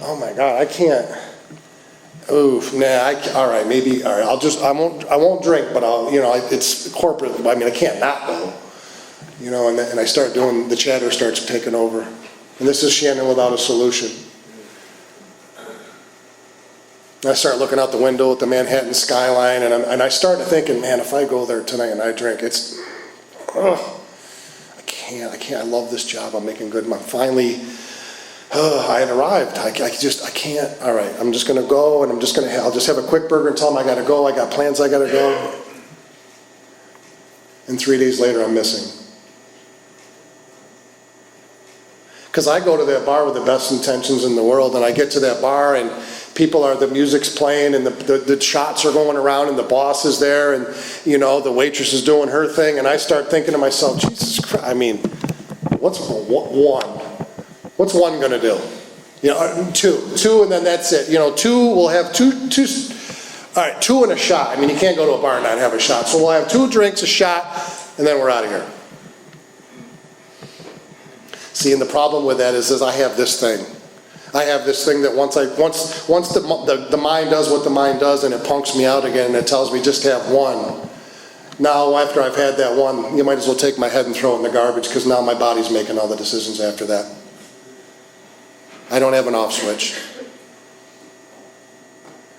D: oh my God, I can't, oof, all right, I won't drink, but it's corporate, I can't not go, and I start doing, the chatter starts taking over, and this is Shannon without a solution. I start looking out the window at the Manhattan skyline, and I start thinking, man, if I go there tonight and I drink, I can't. I love this job. I'm making good money. Finally, I had arrived. I can't. All right, I'm just going to go, and I'll just have a quick burger and tell them I got to go. I got plans I got to go. And 3 days later, I'm missing. Because I go to that bar with the best intentions in the world, and I get to that bar, and the music's playing, and the shots are going around, and the boss is there, and the waitress is doing her thing, and I start thinking to myself, Jesus Christ, what's one gonna do? Two, and then that's it. We'll have two. All right, two and a shot. You can't go to a bar and not have a shot. So we'll have 2 drinks, a shot, and then we're out of here. See, and the problem with that is I have this thing. I have this thing that once the mind does what the mind does, and it punks me out again, and it tells me just to have one. Now, after I've had that one, you might as well take my head and throw it in the garbage, because now my body's making all the decisions after that. I don't have an off switch.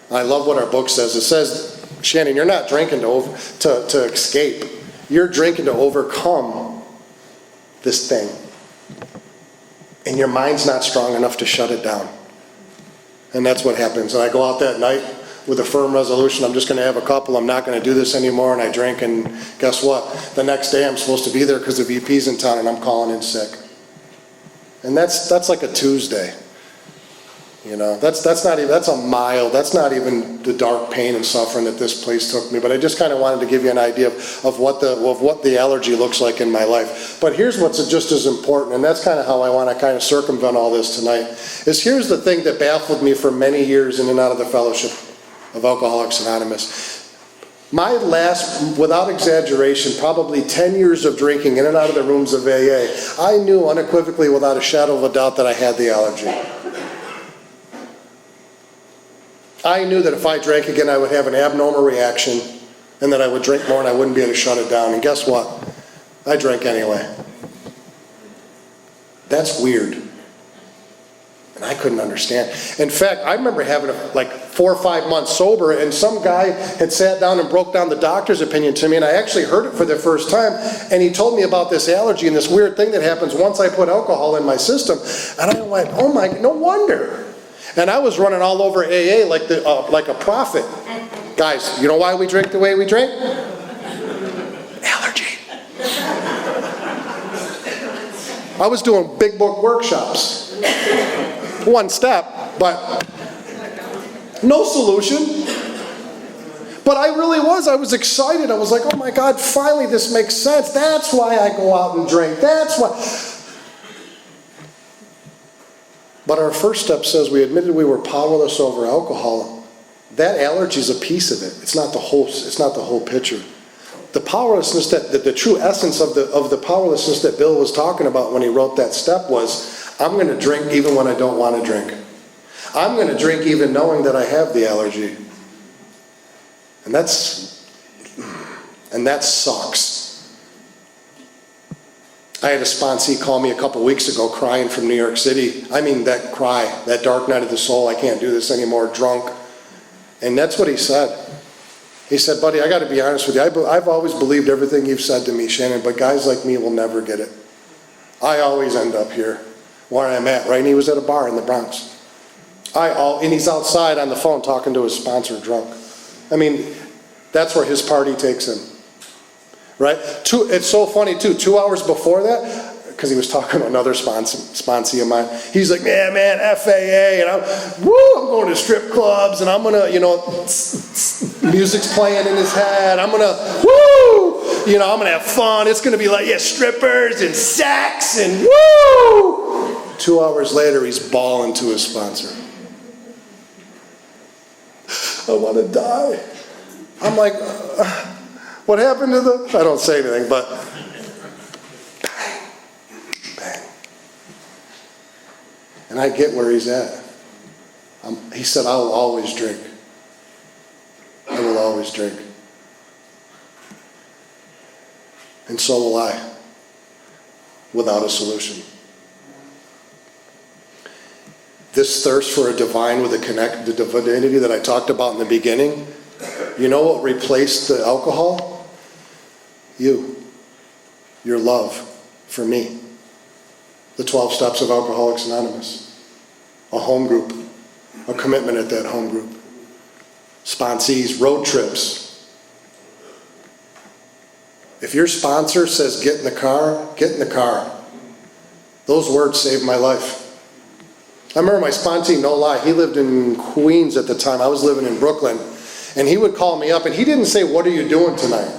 D: I love what our book says. It says, Shannon, you're not drinking to escape. You're drinking to overcome this thing. And your mind's not strong enough to shut it down. And that's what happens. And I go out that night with a firm resolution, I'm just going to have a couple, I'm not going to do this anymore, and I drink, and guess what? The next day I'm supposed to be there because the VP's in town, and I'm calling in sick. And that's like a Tuesday. That's not even the dark pain and suffering that this place took me, but I just kind of wanted to give you an idea of what the allergy looks like in my life. But here's what's just as important, and that's kind of how I want to kind of circumvent all this tonight, is here's the thing that baffled me for many years in and out of the fellowship of Alcoholics Anonymous. My last, without exaggeration, probably 10 years of drinking in and out of the rooms of AA, I knew unequivocally without a shadow of a doubt that I had the allergy. I knew that if I drank again, I would have an abnormal reaction, and that I would drink more and I wouldn't be able to shut it down. And guess what? I drank anyway. That's weird. And I couldn't understand. In fact, I remember having 4 4 or 5 months sober, and some guy had sat down and broke down the doctor's opinion to me, and I actually heard it for the first time, and he told me about this allergy and this weird thing that happens once I put alcohol in my system, and I went, oh my, no wonder. And I was running all over AA like a prophet. Guys, you know why we drink the way we drink? Allergy. I was doing big book workshops. One step, but no solution. But I really was. I was excited. I was like, oh my God, finally this makes sense. That's why I go out and drink. That's why. But our first step says we admitted we were powerless over alcohol. That allergy is a piece of it. It's not the whole picture. The powerlessness, the true essence of the powerlessness that Bill was talking about when he wrote that step was, I'm going to drink even when I don't want to drink. I'm going to drink even knowing that I have the allergy. And that sucks. I had a sponsee call me a couple weeks ago crying from New York City. I mean, that cry, that dark night of the soul, I can't do this anymore, drunk. And that's what he said. He said, buddy, I got to be honest with you. I've always believed everything you've said to me, Shannon, but guys like me will never get it. I always end up here, where I'm at, right? And he was at a bar in the Bronx. And he's outside on the phone talking to his sponsor drunk. I mean, that's where his party takes him, right? It's so funny, too. 2 hours before that, because he was talking to another sponsee of mine, he's like, yeah, man, FAA, and I'm going to strip clubs, and I'm going to, music's playing in his head, I'm going to, I'm going to have fun, it's going to be like, strippers and sex, and 2 hours later, he's bawling to his sponsor. I want to die. I'm like, what happened to the... I don't say anything, but... Bang. And I get where he's at. He said, I will always drink. I will always drink. And so will I. Without a solution. This thirst for a divine with the divinity that I talked about in the beginning, you know what replaced the alcohol? You. Your love for me. The 12 steps of Alcoholics Anonymous. A home group. A commitment at that home group. Sponsees, road trips. If your sponsor says get in the car, get in the car. Those words saved my life. I remember my sponsee, no lie, he lived in Queens at the time. I was living in Brooklyn. And he would call me up, and he didn't say, what are you doing tonight?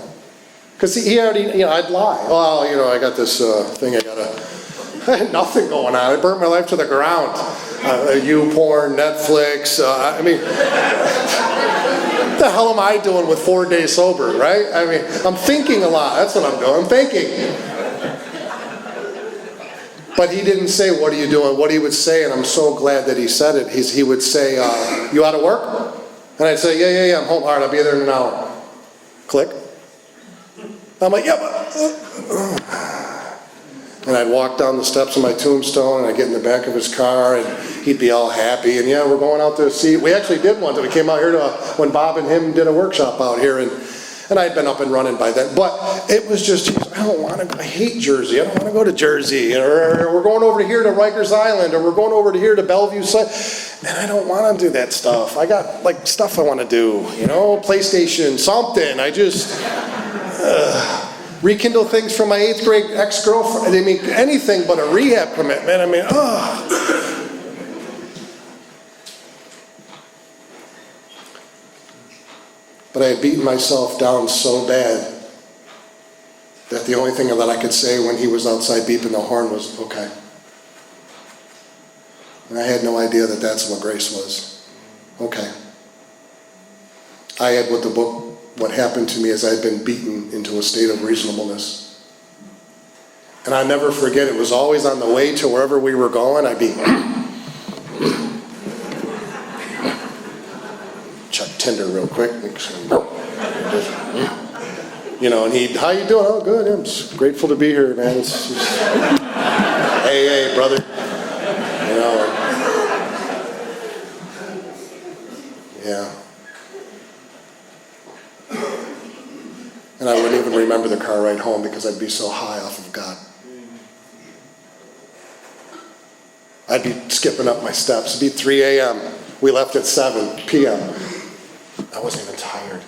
D: Because he already, I'd lie. Well, I got this thing I had nothing going on. I burnt my life to the ground. YouPorn, Netflix, what the hell am I doing with 4 days sober, right? I mean, I'm thinking a lot. That's what I'm doing. I'm thinking. But he didn't say, what are you doing? What he would say, and I'm so glad that he said it, he would say, you out of work? And I'd say, yeah, I'm home. All right, I'll be there in an hour. Click. I'm like, yeah, and I'd walk down the steps of my tombstone, and I'd get in the back of his car, and he'd be all happy. And yeah, we're going out to see. We actually did one. We came out here when Bob and him did a workshop out here, and I'd been up and running by then. But it was just, I don't want to go. I hate Jersey. I don't want to go to Jersey. Or we're going over here to Rikers Island, or we're going over to here to Bellevue. And I don't want to do that stuff. I got stuff I want to do. PlayStation, something. I just rekindle things from my 8th grade ex-girlfriend. I mean, anything but a rehab commitment. I mean, But I had beaten myself down so bad that the only thing that I could say when he was outside beeping the horn was, okay. And I had no idea that that's what grace was. Okay. I had what happened to me is I'd been beaten into a state of reasonableness. And I never forget, it was always on the way to wherever we were going, I'd be... check Tinder real quick. And he'd, how you doing? Oh, good. I'm just grateful to be here, man. It's just, hey, brother. yeah. And I wouldn't even remember the car ride home because I'd be so high off of God. I'd be skipping up my steps. It'd be 3 a.m. We left at 7 p.m. I wasn't even tired.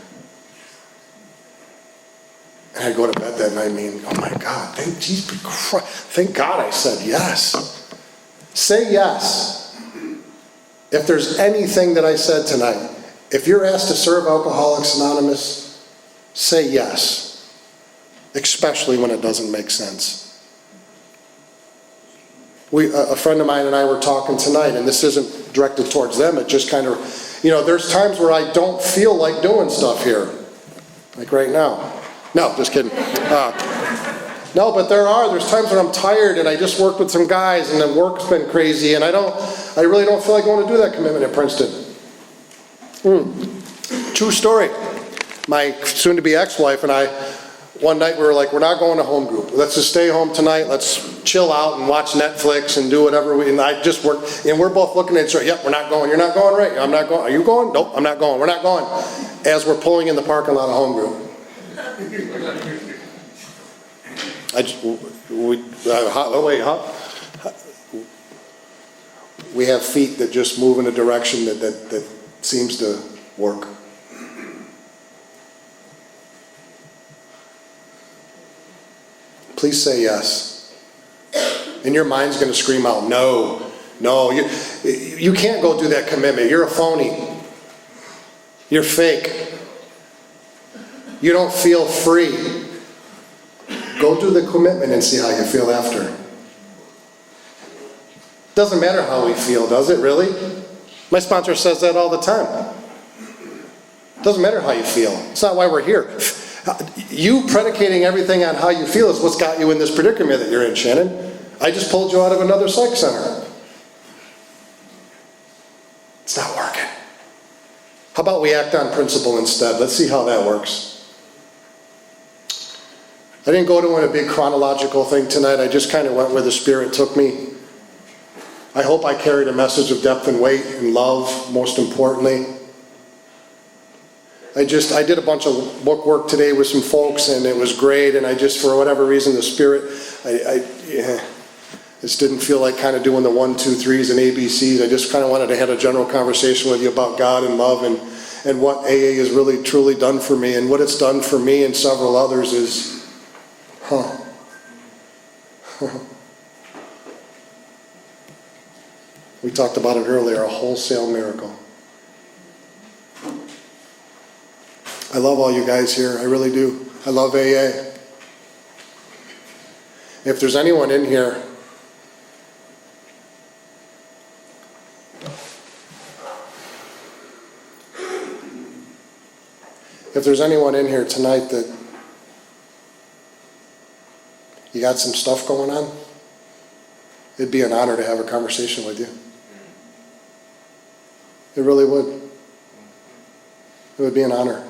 D: And I'd go to bed that night meaning, oh my God, thank God I said yes. Say yes. If there's anything that I said tonight, if you're asked to serve Alcoholics Anonymous, say yes. Especially when it doesn't make sense. A friend of mine and I were talking tonight, and this isn't directed towards them, it just kind of, there's times where I don't feel like doing stuff here. Like right now. No, just kidding. No, but there's times when I'm tired and I just worked with some guys and the work's been crazy and I really don't feel like going to do that commitment at Princeton. True story. My soon-to-be ex-wife and I, one night we were like, we're not going to home group. Let's just stay home tonight. Let's chill out and watch Netflix and do whatever and I just worked, and we're both looking at each other. Yep, we're not going. You're not going, right? I'm not going. Are you going? Nope, I'm not going. We're not going. As we're pulling in the parking lot of home group. We have feet that just move in a direction that seems to work. Please say yes. And your mind's going to scream out, no, you can't go do that commitment. You're a phony. You're fake. You don't feel free. Go do the commitment and see how you feel after. Doesn't matter how we feel, does it really? My sponsor says that all the time. Doesn't matter how you feel. It's not why we're here. You predicating everything on how you feel is what's got you in this predicament that you're in, Shannon. I just pulled you out of another psych center. It's not working. How about we act on principle instead? Let's see how that works. I didn't go to a big chronological thing tonight. I just kind of went where the Spirit took me. I hope I carried a message of depth and weight and love, most importantly. I did a bunch of book work today with some folks, and it was great, and I just, for whatever reason, the Spirit, I just didn't feel like kind of doing the 1, 2, 3s and ABCs. I just kind of wanted to have a general conversation with you about God and love and what AA has really, truly done for me. And what it's done for me and several others is, we talked about it earlier, a wholesale miracle. I love all you guys here, I really do. I love AA. If there's anyone in here tonight that you got some stuff going on, it'd be an honor to have a conversation with you. It really would. It would be an honor.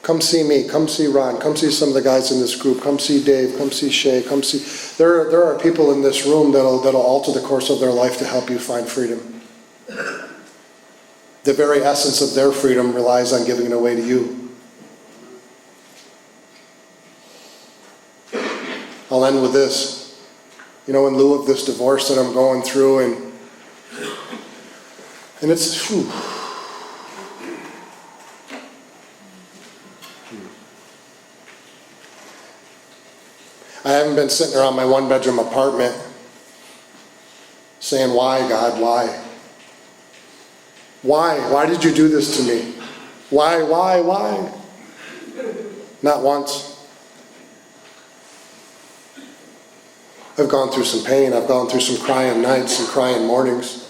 D: Come see me, come see Ron, come see some of the guys in this group, come see Dave, come see Shay, come see... There are people in this room that'll alter the course of their life to help you find freedom. The very essence of their freedom relies on giving it away to you. I'll end with this. In lieu of this divorce that I'm going through, and it's... I haven't been sitting around my one-bedroom apartment saying, why, God, why? Why? Why did you do this to me? Why? Not once. I've gone through some pain. I've gone through some crying nights and crying mornings.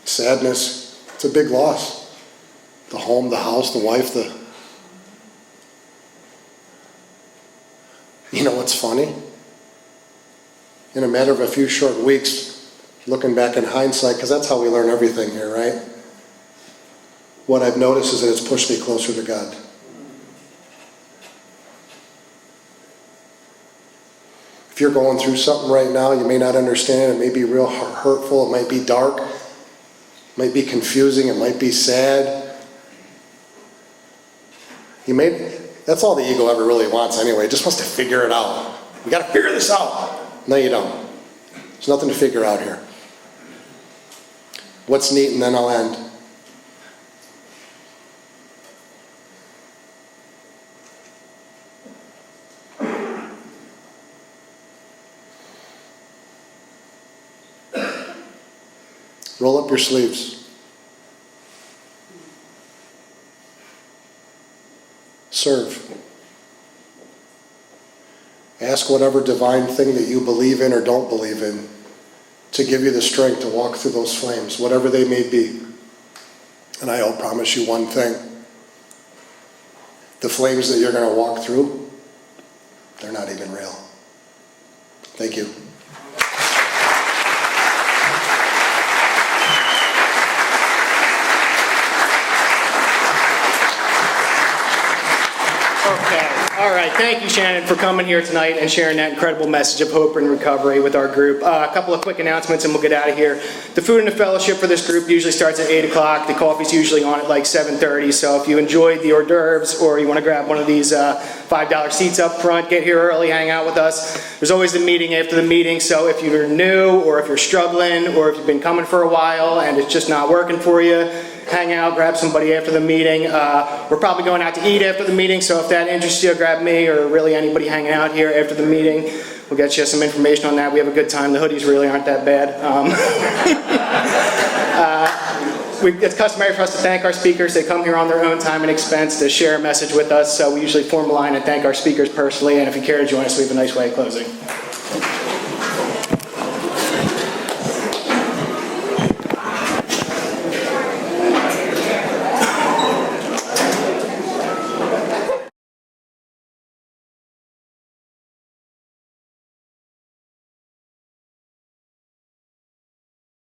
D: Sadness. It's a big loss. The home, the house, the wife, You know what's funny? In a matter of a few short weeks, looking back in hindsight, because that's how we learn everything here, right? What I've noticed is that it's pushed me closer to God. If you're going through something right now, you may not understand, it may be real hurtful, it might be dark, it might be confusing, it might be sad. That's all the ego ever really wants anyway, it just wants to figure it out. We gotta figure this out. No, you don't. There's nothing to figure out here. What's neat, and then I'll end. Roll up your sleeves. Serve. Ask whatever divine thing that you believe in or don't believe in to give you the strength to walk through those flames, whatever they may be. And I'll promise you one thing. The flames that you're going to walk through, they're not even real. Thank you.
A: Okay. All right. Thank you, Shannon, for coming here tonight and sharing that incredible message of hope and recovery with our group. A couple of quick announcements and we'll get out of here. The food and the fellowship for this group usually starts at 8 o'clock. The coffee's usually on at like 7:30. So if you enjoyed the hors d'oeuvres or you want to grab one of these $5 seats up front, get here early, hang out with us. There's always the meeting after the meeting. So if you're new or if you're struggling or if you've been coming for a while and it's just not working for you, hang out, grab somebody after the meeting. We're probably going out to eat after the meeting, so if that interests you, grab me or really anybody hanging out here after the meeting. We'll get you some information on that. We have a good time. The hoodies really aren't that bad. It's customary for us to thank our speakers. They come here on their own time and expense to share a message with us, so we usually form a line and thank our speakers personally, and if you care to join us, we have a nice way of closing.